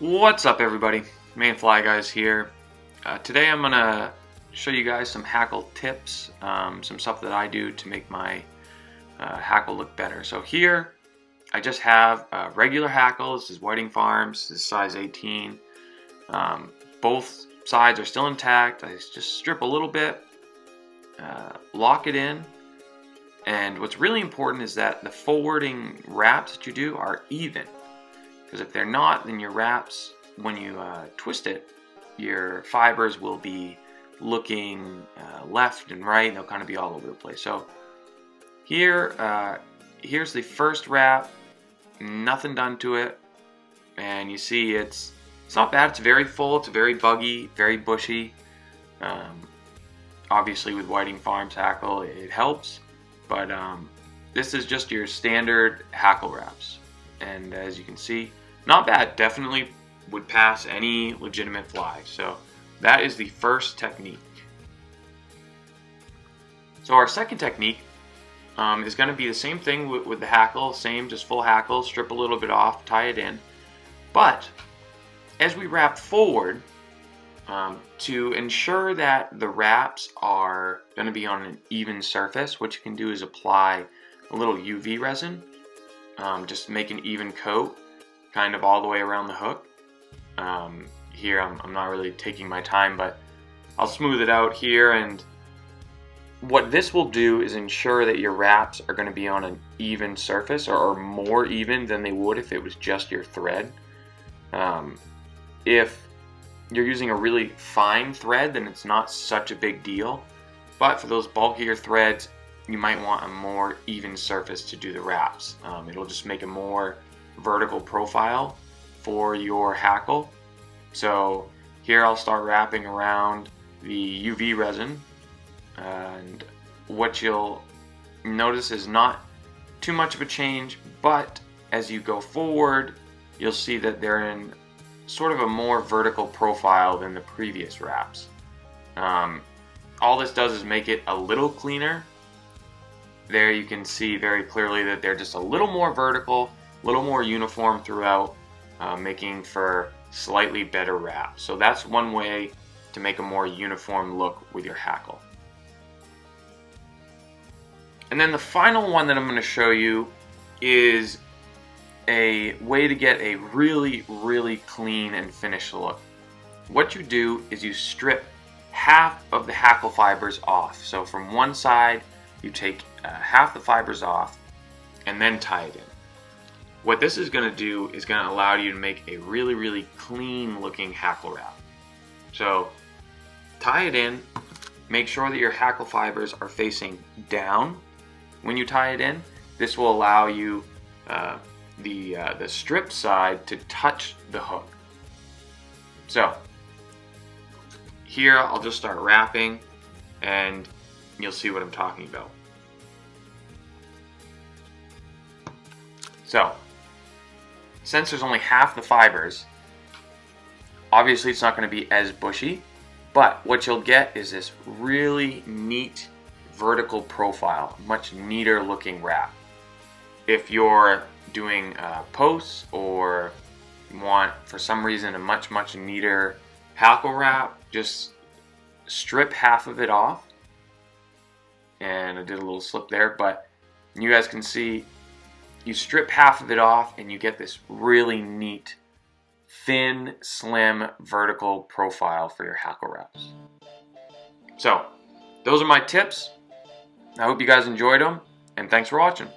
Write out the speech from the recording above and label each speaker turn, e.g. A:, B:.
A: What's up, everybody? Main Fly Guys here. Today I'm gonna show you guys some hackle tips, some stuff that I do to make my hackle look better. So here I just have a regular hackle. This is Whiting Farms. This is size 18. Both sides are still intact. I just strip a little bit, lock it in, and what's really important is that the forwarding wraps that you do are even. Because if they're not, then your wraps, when you twist it, your fibers will be looking left and right, and they'll kind of be all over the place. So here, here's the first wrap, nothing done to it, and you see it's not bad. It's very full, it's very buggy, very bushy. Obviously with Whiting Farms hackle, it helps, but this is just your standard hackle wraps. And as you can see, not bad. Definitely would pass any legitimate fly. So that is the first technique. So our second technique is going to be the same thing with the hackle. Same, just full hackle, strip a little bit off, tie it in. But as we wrap forward, to ensure that the wraps are going to be on an even surface, what you can do is apply a little UV resin. Just make an even coat kind of all the way around the hook. Here I'm not really taking my time, but I'll smooth it out here, and what this will do is ensure that your wraps are going to be on an even surface, or more even than they would if it was just your thread. If you're using a really fine thread, then it's not such a big deal, but for those bulkier threads, you might want a more even surface to do the wraps. It'll just make a more vertical profile for your hackle. So here I'll start wrapping around the UV resin, and what you'll notice is not too much of a change, but as you go forward, you'll see that they're in sort of a more vertical profile than the previous wraps. All this does is make it a little cleaner. There you can see very clearly that they're just a little more vertical, a little more uniform throughout, making for slightly better wrap. So that's one way to make a more uniform look with your hackle. And then the final one that I'm going to show you is a way to get a really, really clean and finished look. What you do is you strip half of the hackle fibers off. So from one side, you take half the fibers off and then tie it in. What this is going to do is going to allow you to make a really, really clean looking hackle wrap. So tie it in, make sure that your hackle fibers are facing down when you tie it in. This will allow you the strip side to touch the hook. So here I'll just start wrapping and you'll see what I'm talking about. So, since there's only half the fibers, obviously it's not going to be as bushy, but what you'll get is this really neat vertical profile, much neater looking wrap. If you're doing posts or you want, for some reason, a much neater hackle wrap, just strip half of it off. And I did a little slip there, but you guys can see you strip half of it off and you get this really neat, thin, slim, vertical profile for your hackle wraps. So, those are my tips. I hope you guys enjoyed them, and thanks for watching.